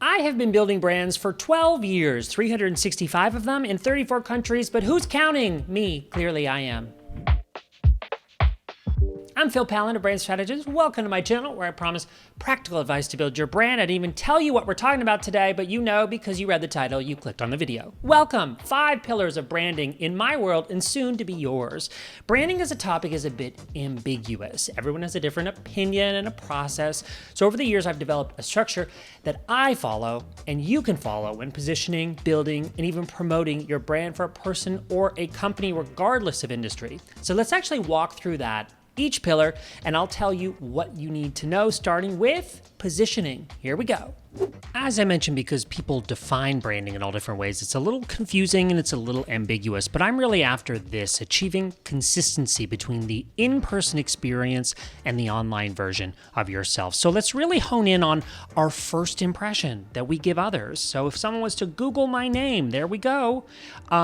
I have been building brands for 12 years, 365 of them in 34 countries, but who's counting? Me. Clearly I am. I'm Phil Pallen, a brand strategist. Welcome to my channel where I promise practical advice to build your brand. I didn't even tell you what we're talking about today, but you know because you read the title, you clicked on the video. Welcome, 5 pillars of branding in my world and soon to be yours. Branding as a topic is a bit ambiguous. Everyone has a different opinion and a process. So over the years, I've developed a structure that I follow and you can follow when positioning, building, and even promoting your brand for a person or a company regardless of industry. So let's actually walk through that each pillar, and I'll tell you what you need to know, starting with positioning. Here we go. As I mentioned, because people define branding in all different ways, it's a little confusing and it's a little ambiguous, but I'm really after this, achieving consistency between the in-person experience and the online version of yourself. So let's really hone in on our first impression that we give others. So if someone was to Google my name, there we go.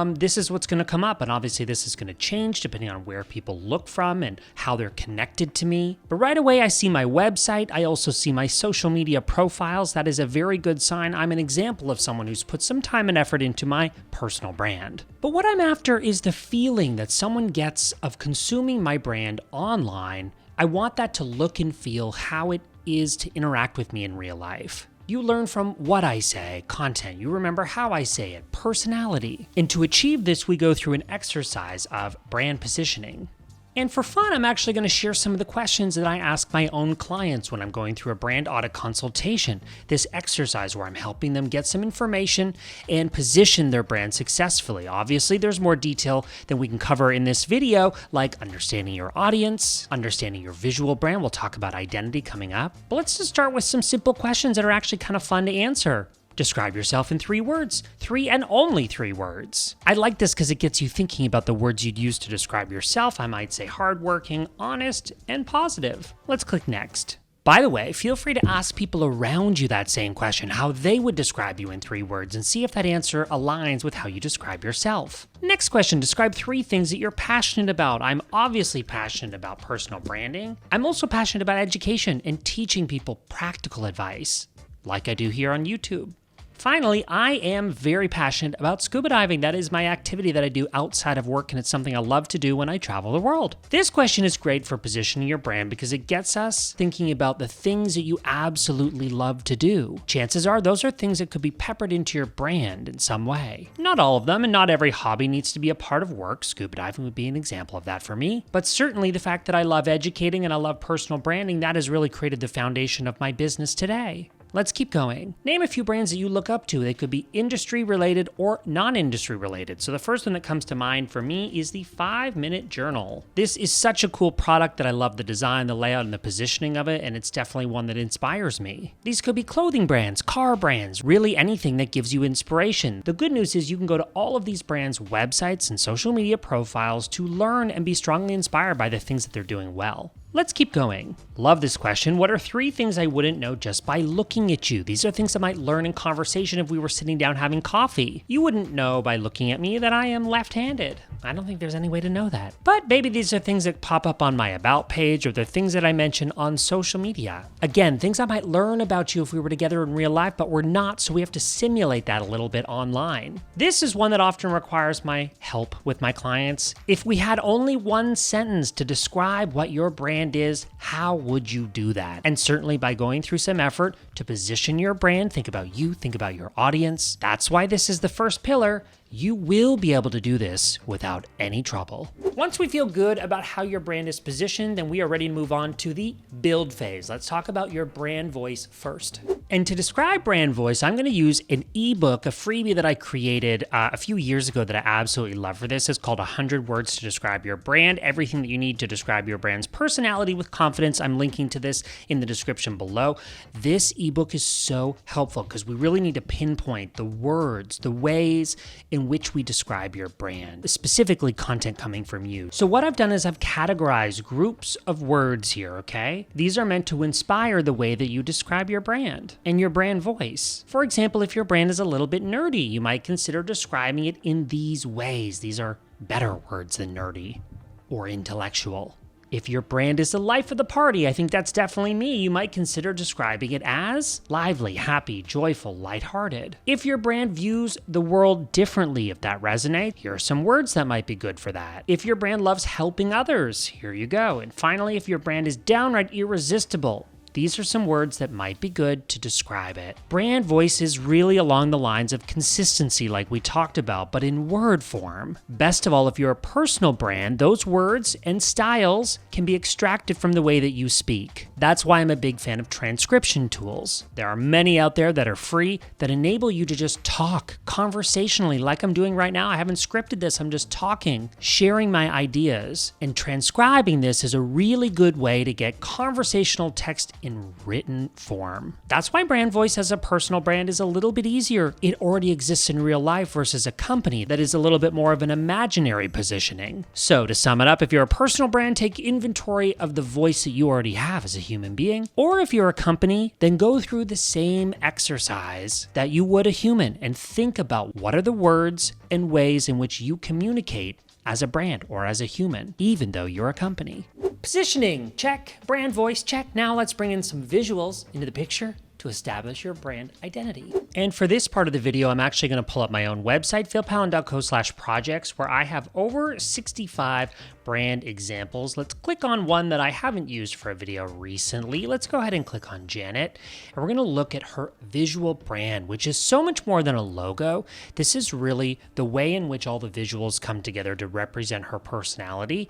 This is what's gonna come up, and obviously this is gonna change depending on where people look from and how they're connected to me. But right away, I see my website. I also see my social media profiles. That is a very good sign. I'm an example of someone who's put some time and effort into my personal brand. But what I'm after is the feeling that someone gets of consuming my brand online. I want that to look and feel how it is to interact with me in real life. You learn from what I say, content. You remember how I say it, personality. And to achieve this, we go through an exercise of brand positioning. And for fun, I'm actually going to share some of the questions that I ask my own clients when I'm going through a brand audit consultation. This exercise where I'm helping them get some information and position their brand successfully. Obviously, there's more detail than we can cover in this video, like understanding your audience, understanding your visual brand. We'll talk about identity coming up. But let's just start with some simple questions that are actually kind of fun to answer. Describe yourself in 3 words. 3 and only 3 words. I like this because it gets you thinking about the words you'd use to describe yourself. I might say hardworking, honest, and positive. Let's click next. By the way, feel free to ask people around you that same question, how they would describe you in 3 words, and see if that answer aligns with how you describe yourself. Next question, describe 3 things that you're passionate about. I'm obviously passionate about personal branding. I'm also passionate about education and teaching people practical advice, like I do here on YouTube. Finally, I am very passionate about scuba diving. That is my activity that I do outside of work, and it's something I love to do when I travel the world. This question is great for positioning your brand because it gets us thinking about the things that you absolutely love to do. Chances are those are things that could be peppered into your brand in some way. Not all of them, and not every hobby needs to be a part of work. Scuba diving would be an example of that for me. But certainly the fact that I love educating and I love personal branding, that has really created the foundation of my business today. Let's keep going. Name a few brands that you look up to. They could be industry related or non-industry related. So the first one that comes to mind for me is the 5-Minute Journal. This is such a cool product that I love the design, the layout, and the positioning of it, and it's definitely one that inspires me. These could be clothing brands, car brands, really anything that gives you inspiration. The good news is you can go to all of these brands' websites and social media profiles to learn and be strongly inspired by the things that they're doing well. Let's keep going. Love this question. What are 3 things I wouldn't know just by looking at you? These are things I might learn in conversation if we were sitting down having coffee. You wouldn't know by looking at me that I am left-handed. I don't think there's any way to know that. But maybe these are things that pop up on my About page or the things that I mention on social media. Again, things I might learn about you if we were together in real life, but we're not, so we have to simulate that a little bit online. This is one that often requires my help with my clients. If we had only 1 sentence to describe what your brand is, how would you do that? And certainly by going through some effort to position your brand, think about you, think about your audience. That's why this is the first pillar. You will be able to do this without any trouble. Once we feel good about how your brand is positioned, then we are ready to move on to the build phase. Let's talk about your brand voice first. And to describe brand voice, I'm going to use an ebook, a freebie that I created a few years ago that I absolutely love for this. It's called 100 Words to Describe Your Brand, everything that you need to describe your brand's personality with confidence. I'm linking to this in the description below. This ebook is so helpful because we really need to pinpoint the words, the ways in which we describe your brand, specifically content coming from you. So what I've done is I've categorized groups of words here, okay? These are meant to inspire the way that you describe your brand and your brand voice. For example, if your brand is a little bit nerdy, you might consider describing it in these ways. These are better words than nerdy or intellectual. If your brand is the life of the party, I think that's definitely me, you might consider describing it as lively, happy, joyful, lighthearted. If your brand views the world differently, if that resonates, here are some words that might be good for that. If your brand loves helping others, here you go. And finally, if your brand is downright irresistible, these are some words that might be good to describe it. Brand voice is really along the lines of consistency like we talked about, but in word form. Best of all, if you're a personal brand, those words and styles can be extracted from the way that you speak. That's why I'm a big fan of transcription tools. There are many out there that are free that enable you to just talk conversationally like I'm doing right now. I haven't scripted this, I'm just talking, sharing my ideas, and transcribing this is a really good way to get conversational text in written form. That's why brand voice as a personal brand is a little bit easier. It already exists in real life versus a company that is a little bit more of an imaginary positioning. So to sum it up, if you're a personal brand, take inventory of the voice that you already have as a human being. Or if you're a company, then go through the same exercise that you would a human and think about what are the words and ways in which you communicate as a brand or as a human, even though you're a company. Positioning, check. Brand voice, check. Now let's bring in some visuals into the picture to establish your brand identity. And for this part of the video, I'm actually going to pull up my own website, philpallen.co/projects, where I have over 65 brand examples. Let's click on one that I haven't used for a video recently. Let's go ahead and click on Janet, and we're going to look at her visual brand, which is so much more than a logo. This is really the way in which all the visuals come together to represent her personality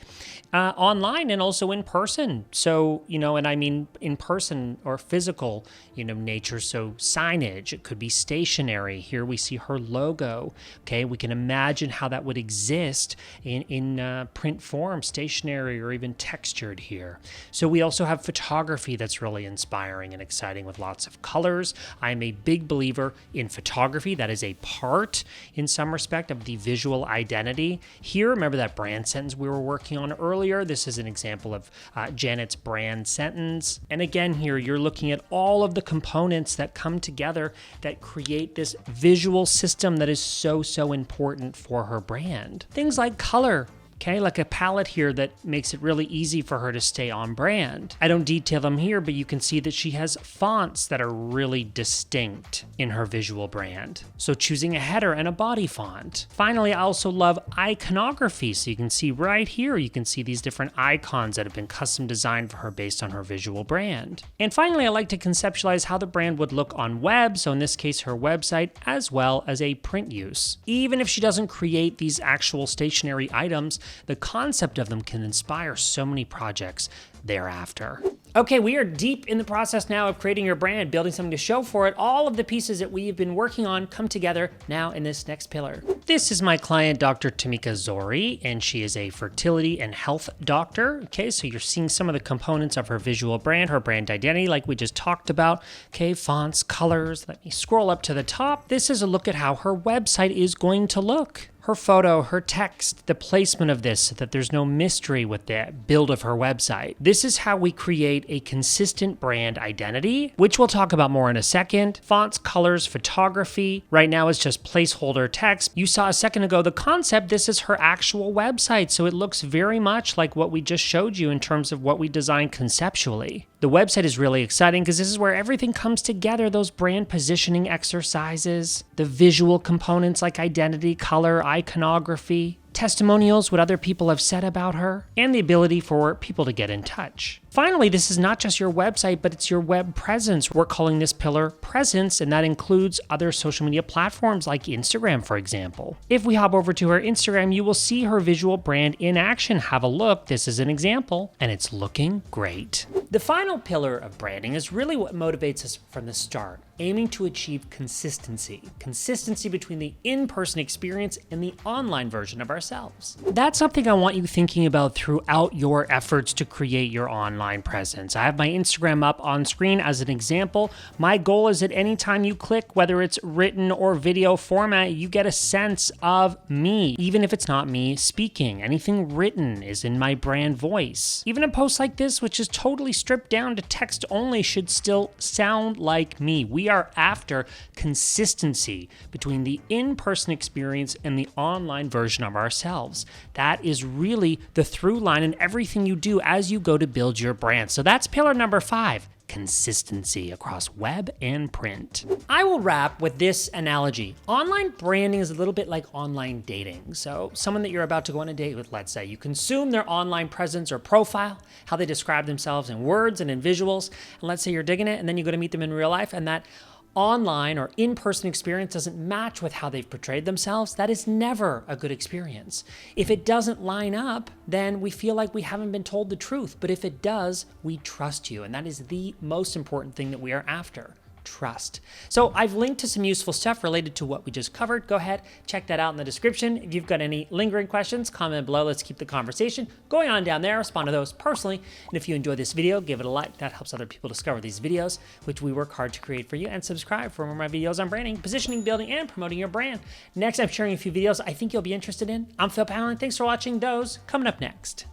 online and also in person. So, and I mean in person or physical, nature. So signage, it could be stationary. Here we see her logo. Okay, we can imagine how that would exist in print form, stationary, or even textured here. So we also have photography that's really inspiring and exciting with lots of colors. I'm a big believer in photography. That is a part, in some respect, of the visual identity. Here, remember that brand sentence we were working on earlier? This is an example of Janet's brand sentence. And again, here you're looking at all of the components that come together that create this visual system that is so important for her brand. Things like color. Okay, like a palette here that makes it really easy for her to stay on brand. I don't detail them here, but you can see that she has fonts that are really distinct in her visual brand. So choosing a header and a body font. Finally, I also love iconography. So you can see right here, you can see these different icons that have been custom designed for her based on her visual brand. And finally, I like to conceptualize how the brand would look on web. So in this case, her website, as well as a print use. Even if she doesn't create these actual stationary items, the concept of them can inspire so many projects thereafter. Okay, we are deep in the process now of creating your brand, building something to show for it. All of the pieces that we've been working on come together now in this next pillar. This is my client, Dr. Tamika Zori, and she is a fertility and health doctor. Okay, so you're seeing some of the components of her visual brand, her brand identity, like we just talked about. Okay, fonts, colors. Let me scroll up to the top. This is a look at how her website is going to look. Her photo, her text, the placement of this so that there's no mystery with the build of her website. This is how we create a consistent brand identity, which we'll talk about more in a second. Fonts, colors, photography. Right now it's just placeholder text. You saw a second ago the concept. This is her actual website, so it looks very much like what we just showed you in terms of what we designed conceptually. The website is really exciting because this is where everything comes together, those brand positioning exercises, the visual components like identity, color, iconography, testimonials, what other people have said about her, and the ability for people to get in touch. Finally, this is not just your website, but it's your web presence. We're calling this pillar presence, and that includes other social media platforms like Instagram, for example. If we hop over to her Instagram, you will see her visual brand in action. Have a look. This is an example, and it's looking great. The final pillar of branding is really what motivates us from the start, aiming to achieve consistency. Consistency between the in-person experience and the online version of ourselves. That's something I want you thinking about throughout your efforts to create your online online presence. I have my Instagram up on screen as an example. My goal is that anytime you click, whether it's written or video format, you get a sense of me, even if it's not me speaking. Anything written is in my brand voice. Even a post like this, which is totally stripped down to text only, should still sound like me. We are after consistency between the in-person experience and the online version of ourselves. That is really the through line in everything you do as you go to build your brand. So that's pillar number 5. Consistency across web and print. I will wrap with this analogy. Online branding is a little bit like online dating. So someone that you're about to go on a date with, let's say, you consume their online presence or profile, how they describe themselves in words and in visuals, and let's say you're digging it, and then you go to meet them in real life, and that online or in-person experience doesn't match with how they've portrayed themselves. That is never a good experience. If it doesn't line up, then we feel like we haven't been told the truth. But if it does, we trust you. And that is the most important thing that we are after. Trust. So I've linked to some useful stuff related to what we just covered. Go ahead, check that out in the description. If you've got any lingering questions, comment below. Let's keep the conversation going on down there. Respond to those personally. And if you enjoyed this video, give it a like. That helps other people discover these videos, which we work hard to create for you. And subscribe for more of my videos on branding, positioning, building, and promoting your brand. Next, I'm sharing a few videos I think you'll be interested in. I'm Pallen. Thanks for watching those. Coming up next.